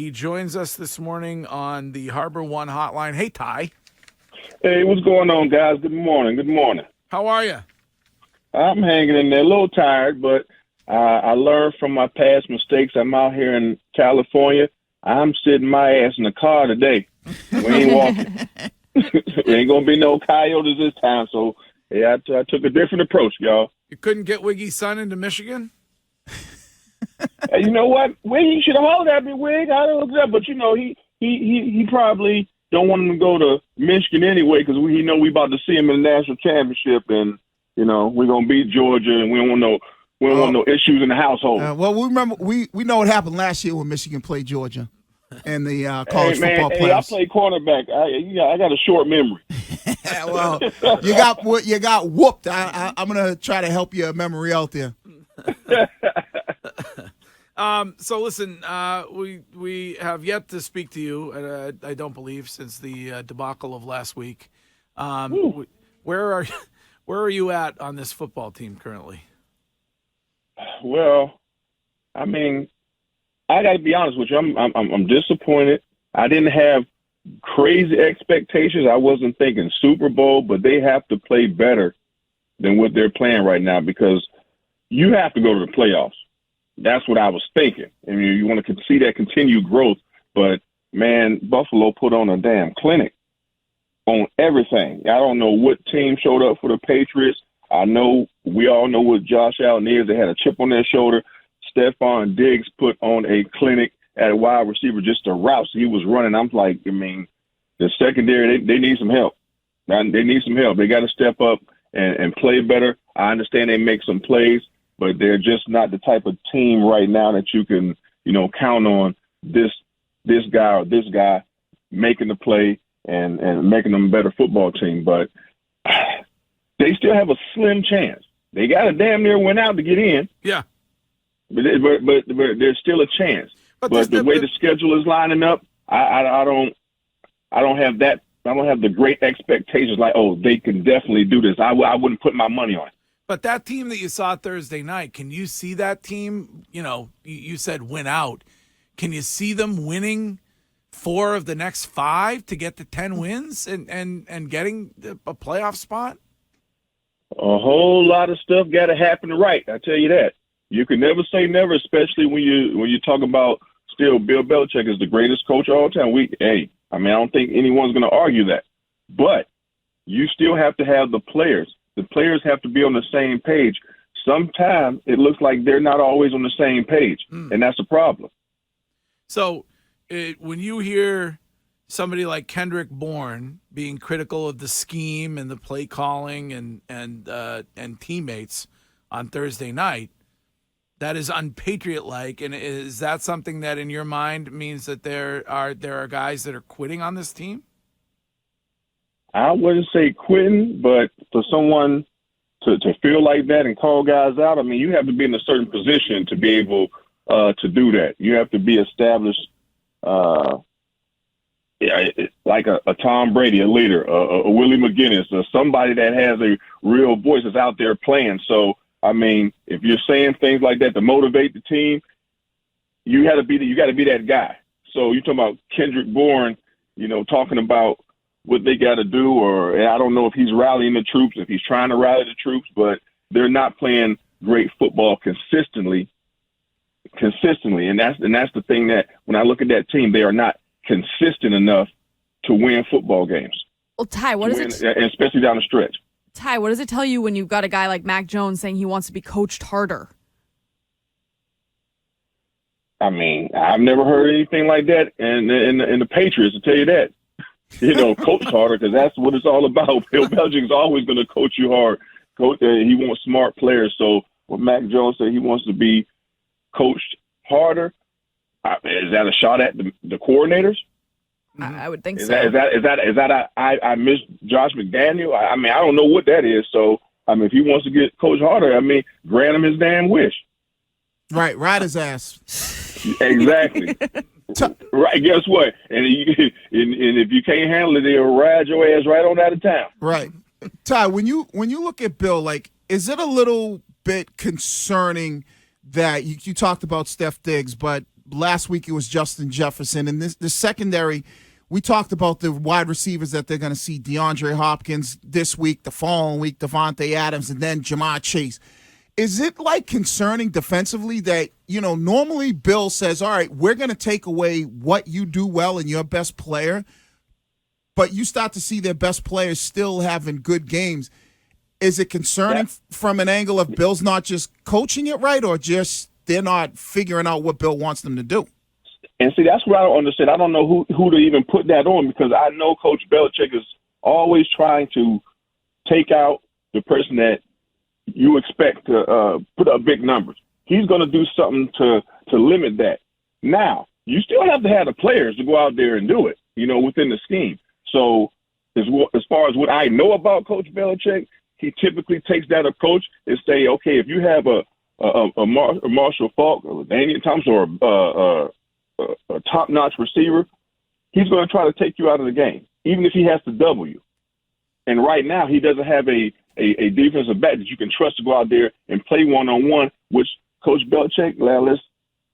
He joins us this morning on the Harbor One hotline. Hey, Ty. Hey, what's going on, guys? Good morning. Good morning. How are you? I'm hanging in there, a little tired, but I learned from my past mistakes. I'm out here in California. I'm sitting my ass in the car today. We ain't walking. There ain't going to be no coyotes this time, so yeah, I took a different approach, y'all. You couldn't get Wiggy's son into Michigan? Hey, you know what? Wiggy should have hollered at me, Wig. I don't know, but, he probably don't want him to go to Michigan anyway because we about to see him in the national championship, and we're gonna beat Georgia, and we don't want no issues in the household. Well, we remember we know what happened last year when Michigan played Georgia in the college football playoffs. Hey, I played quarterback. I got a short memory. Well, you got whooped. I'm gonna try to help your memory out there. So listen, we have yet to speak to you. I don't believe since the debacle of last week. Where are you at on this football team currently? Well, I mean, I got to be honest with you. I'm disappointed. I didn't have crazy expectations. I wasn't thinking Super Bowl, but they have to play better than what they're playing right now because you have to go to the playoffs. That's what I was thinking. I mean, you want to see that continued growth, but man, Buffalo put on a damn clinic on everything. I don't know what team showed up for the Patriots. We all know what Josh Allen is. They had a chip on their shoulder. Stephon Diggs put on a clinic at a wide receiver, just the routes he was running. I'm like, I mean, the secondary, they need some help. They need some help. They got to step up and play better. I understand they make some plays, but they're just not the type of team right now that you can, count on this guy or this guy making the play and making them a better football team. But they still have a slim chance. They got to damn near win out to get in. Yeah. But there's still a chance. But the way the schedule is lining up, I don't have that. I don't have the great expectations like, oh, they can definitely do this. I wouldn't put my money on it. But that team that you saw Thursday night, can you see that team? You said win out. Can you see them winning 4 of the next 5 to get to 10 wins and getting a playoff spot? A whole lot of stuff got to happen right. I tell you that. You can never say never, especially when you talk about still Bill Belichick is the greatest coach of all time. I don't think anyone's going to argue that. But you still have to have the players. The players have to be on the same page. Sometimes it looks like they're not always on the same page, and that's a problem. So when you hear somebody like Kendrick Bourne being critical of the scheme and the play calling and teammates on Thursday night, that is unpatriot-like, and is that something that in your mind means that there are guys that are quitting on this team? I wouldn't say quitting, but for someone to feel like that and call guys out, I mean, you have to be in a certain position to be able to do that. You have to be established, like a Tom Brady, a leader, a Willie McGinnis, or somebody that has a real voice that's out there playing. So, I mean, if you're saying things like that to motivate the team, you got to be that guy. So you're talking about Kendrick Bourne, talking about what they got to do, and I don't know if he's rallying the troops, if he's trying to rally the troops, but they're not playing great football consistently, and that's the thing that when I look at that team, they are not consistent enough to win football games. Well, Ty, especially down the stretch? Ty, what does it tell you when you've got a guy like Mac Jones saying he wants to be coached harder? I mean, I've never heard anything like that in the Patriots, to tell you that. Coach harder, because that's what it's all about. Bill Belichick's always going to coach you hard. He wants smart players. So when Mac Jones said he wants to be coached harder, is that a shot at the coordinators? I would think so. Is that I miss Josh McDaniel? I mean, I don't know what that is. So, I mean, if he wants to get coached harder, I mean, grant him his damn wish. Right, ride his ass. Exactly. Right, guess what? And if you can't handle it, they'll ride your ass right on out of town. Right. Ty, when you look at Bill, like, is it a little bit concerning that you talked about Steph Diggs, but last week it was Justin Jefferson. And the secondary, we talked about the wide receivers that they're going to see. DeAndre Hopkins this week, the following week, Devontae Adams, and then Jamar Chase. Is it like concerning defensively that, normally Bill says, all right, we're going to take away what you do well and your best player, but you start to see their best players still having good games. Is it concerning from an angle of Bill's not just coaching it right, or just they're not figuring out what Bill wants them to do? And see, that's what I don't understand. I don't know who to even put that on, because I know Coach Belichick is always trying to take out the person that you expect to put up big numbers. He's going to do something to limit that. Now, you still have to have the players to go out there and do it, within the scheme. So as far as what I know about Coach Belichick, he typically takes that approach and say, okay, if you have a Marshall Faulk or Damian Thompson or a top-notch receiver, he's going to try to take you out of the game, even if he has to double you. And right now, he doesn't have a defensive back that you can trust to go out there and play one-on-one, which Coach Belichick,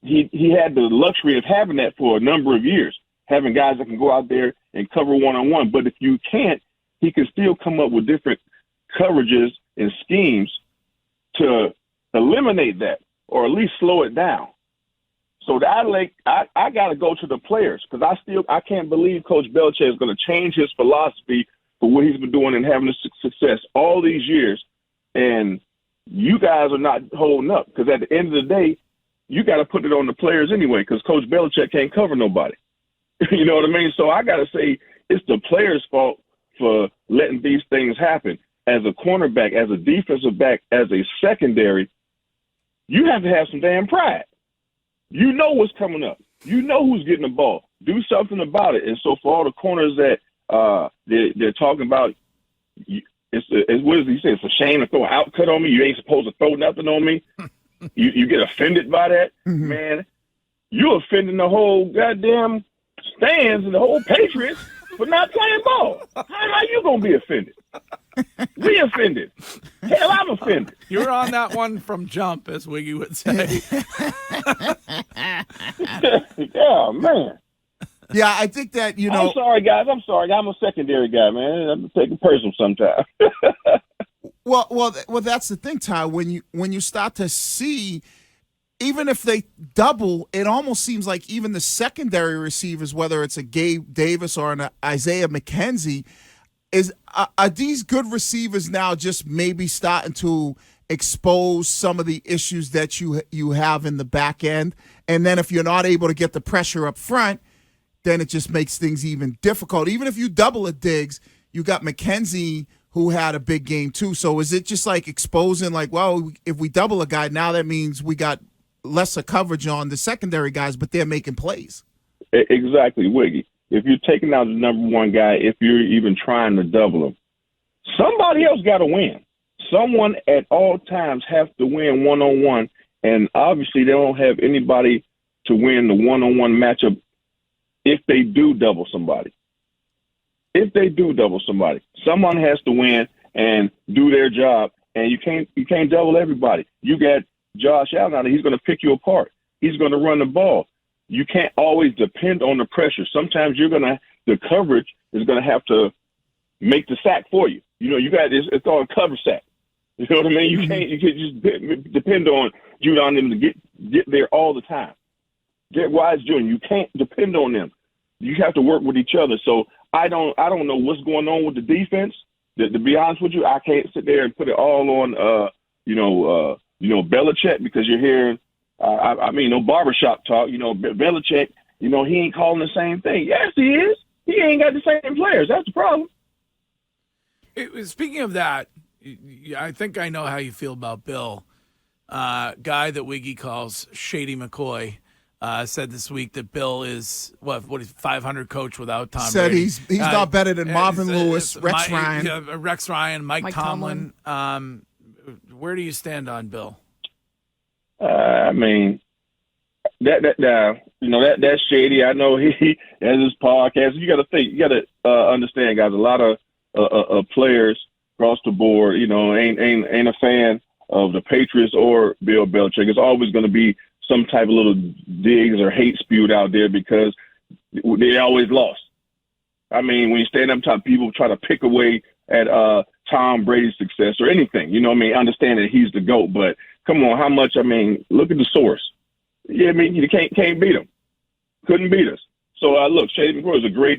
he had the luxury of having that for a number of years, having guys that can go out there and cover one-on-one. But if you can't, he can still come up with different coverages and schemes to eliminate that or at least slow it down. So I got to go to the players, because I can't believe Coach Belichick is going to change his philosophy for what he's been doing and having success all these years, and you guys are not holding up, because at the end of the day, you got to put it on the players anyway, because Coach Belichick can't cover nobody. You know what I mean? So I got to say it's the players' fault for letting these things happen. As a cornerback, as a defensive back, as a secondary, you have to have some damn pride. You know what's coming up. You know who's getting the ball. Do something about it. And so for all the corners that they're talking about, what does he say? It's a shame to throw an outcut on me. You ain't supposed to throw nothing on me. You get offended by that? Mm-hmm. Man, you're offending the whole goddamn stands and the whole Patriots for not playing ball. How you going to be offended? We offended. Hell, I'm offended. You were on that one from jump, as Wiggy would say. Yeah, man. Yeah, I think that, I'm sorry, guys. I'm sorry. I'm a secondary guy, man. I'm taking personal sometimes. Well, that's the thing, Ty. When you start to see, even if they double, it almost seems like even the secondary receivers, whether it's a Gabe Davis or an Isaiah McKenzie, are these good receivers now just maybe starting to expose some of the issues that you have in the back end? And then if you're not able to get the pressure up front, then it just makes things even difficult. Even if you double a Diggs, you got McKenzie who had a big game too. So is it just like exposing, like, well, if we double a guy, now that means we got lesser coverage on the secondary guys, but they're making plays? Exactly, Wiggy. If you're taking out the number one guy, if you're even trying to double him, somebody else got to win. Someone at all times has to win one-on-one, and obviously they don't have anybody to win the one-on-one matchup if they do double somebody. If they do double somebody, someone has to win and do their job, and you can't double everybody. You got Josh Allen out there. He's going to pick you apart. He's going to run the ball. You can't always depend on the pressure. Sometimes the coverage is going to have to make the sack for you. You got it's called a cover sack. You know what I mean? You can't just depend on Judon them to get there all the time. Get Wise Jr. You can't depend on them. You have to work with each other. So I don't know what's going on with the defense. To be honest with you, I can't sit there and put it all on Belichick, because you're hearing. No barbershop talk. Belichick, he ain't calling the same thing. Yes, he is. He ain't got the same players. That's the problem. Speaking of that, I think I know how you feel about Bill. Guy that Wiggy calls Shady McCoy said this week that Bill is, what is 500 coach without Tom Said Brady. he's not better than Marvin Lewis, Rex Ryan, Mike Tomlin. Where do you stand on Bill? That's shady. I know he has his podcast. You got to understand, guys. A lot of players across the board, ain't a fan of the Patriots or Bill Belichick. It's always going to be some type of little digs or hate spewed out there because they always lost. I mean, when you stand up top, people try to pick away at Tom Brady's success or anything. You know what I mean? Understand that he's the GOAT, but come on, how much? I mean, look at the source. Yeah, I mean, you can't beat him. Couldn't beat us. So look, Shady McCoy is a great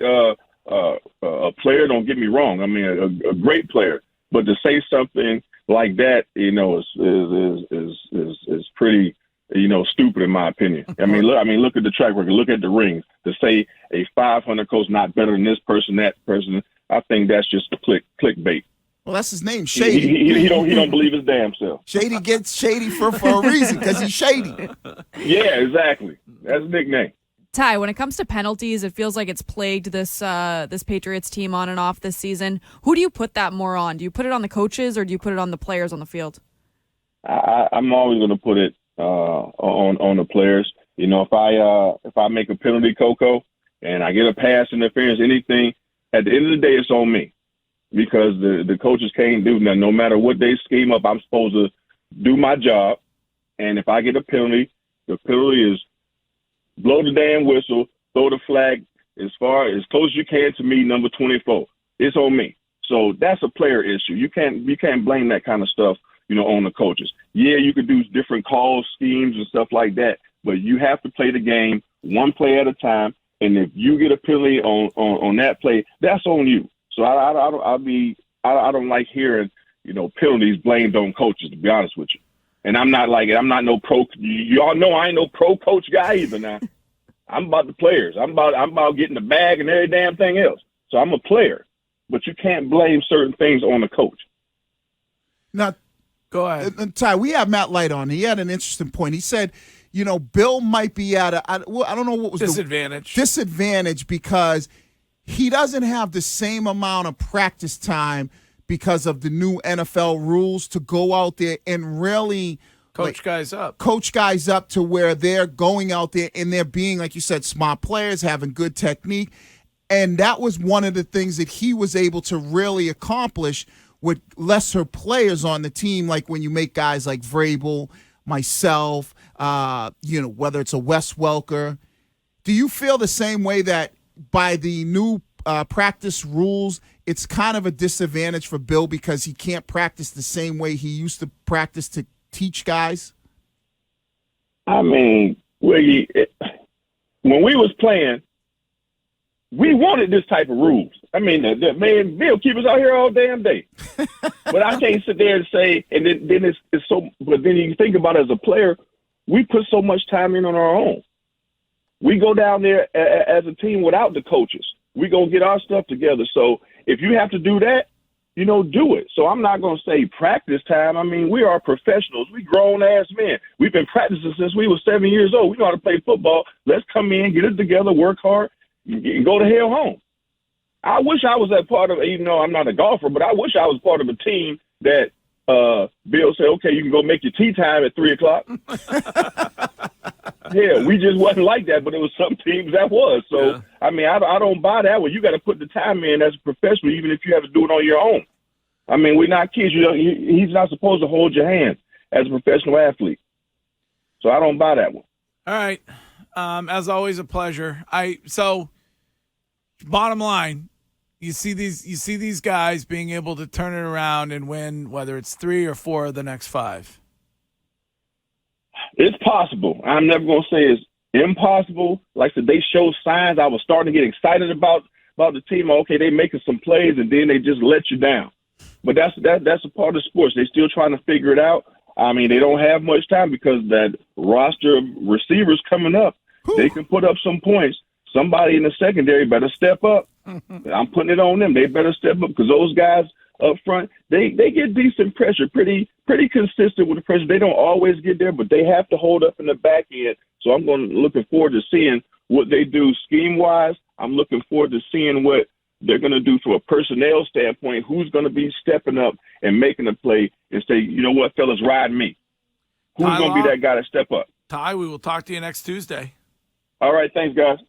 player. Don't get me wrong. I mean, a great player. But to say something like that, you know, is pretty, you know, stupid in my opinion. I mean, look at the track record. Look at the rings. To say a 500 coach not better than this person, that person, I think that's just a clickbait. Well, that's his name, Shady. He don't believe his damn self. Shady gets shady for a reason because he's shady. Yeah, exactly. That's a nickname. Ty, when it comes to penalties, it feels like it's plagued this Patriots team on and off this season. Who do you put that more on? Do you put it on the coaches or do you put it on the players on the field? I'm always going to put it on the players. You know, if I make a penalty, Coco, and I get a pass interference, anything, at the end of the day, it's on me because the coaches can't do nothing. No matter what they scheme up, I'm supposed to do my job. And if I get a penalty, the penalty is blow the damn whistle, throw the flag as close as you can to me, number 24. It's on me. So that's a player issue. You can't blame that kind of stuff, you know, on the coaches. Yeah, you could do different call schemes and stuff like that, but you have to play the game one play at a time. And if you get a penalty on that play, that's on you. So I don't like hearing, you know, penalties blamed on coaches, to be honest with you. And I'm not no pro. You all know I ain't no pro coach guy either. Now, I'm about the players. I'm about getting the bag and every damn thing else. So I'm a player, but you can't blame certain things on the coach. Now, go ahead, Ty. We have Matt Light on. He had an interesting point. He said, you know, Bill might be at I don't know what was disadvantage because he doesn't have the same amount of practice time because of the new NFL rules to go out there and really coach guys up to where they're going out there and they're being, like you said, smart players, having good technique. And that was one of the things that he was able to really accomplish with lesser players on the team, like when you make guys like Vrabel, myself, you know, whether it's a Wes Welker. Do you feel the same way that by the new practice rules, it's kind of a disadvantage for Bill because he can't practice the same way he used to practice to teach guys? I mean, when we was playing, we wanted this type of rules. I mean, the man Bill keep us out here all damn day. But I can't sit there and say, and then it's so. But then you think about it as a player, we put so much time in on our own. We go down there as a team without the coaches. We gonna get our stuff together. So if you have to do that, you know, do it. So I'm not gonna say practice time. I mean, we are professionals. We grown ass men. We've been practicing since we were 7 years old. We know how to play football. Let's come in, get it together, work hard, and go to hell home. I wish I was that part of, even though I'm not a golfer, but I wish I was part of a team that Bill said, okay, you can go make your tea time at 3:00. Yeah, we just wasn't like that, but it was some teams that was. So, yeah. I mean, I don't buy that one. You got to put the time in as a professional, even if you have to do it on your own. I mean, we're not kids. He's not supposed to hold your hand as a professional athlete. So I don't buy that one. All right. As always, a pleasure. So bottom line, you see these guys being able to turn it around and win, whether it's 3 or 4 of the next 5. It's possible. I'm never going to say it's impossible. Like I said, they show signs. I was starting to get excited about the team. Okay, they making some plays, and then they just let you down. But that's a part of sports. They're still trying to figure it out. I mean, they don't have much time because that roster of receivers coming up, they can put up some points. Somebody in the secondary better step up. I'm putting it on them. They better step up because those guys up front, they get decent pressure, pretty consistent with the pressure. They don't always get there, but they have to hold up in the back end. So I'm looking forward to seeing what they do scheme-wise. I'm looking forward to seeing what they're going to do from a personnel standpoint, who's going to be stepping up and making a play and say, you know what, fellas, ride me. Who's going to be that guy to step up? Ty, we will talk to you next Tuesday. All right, thanks, guys.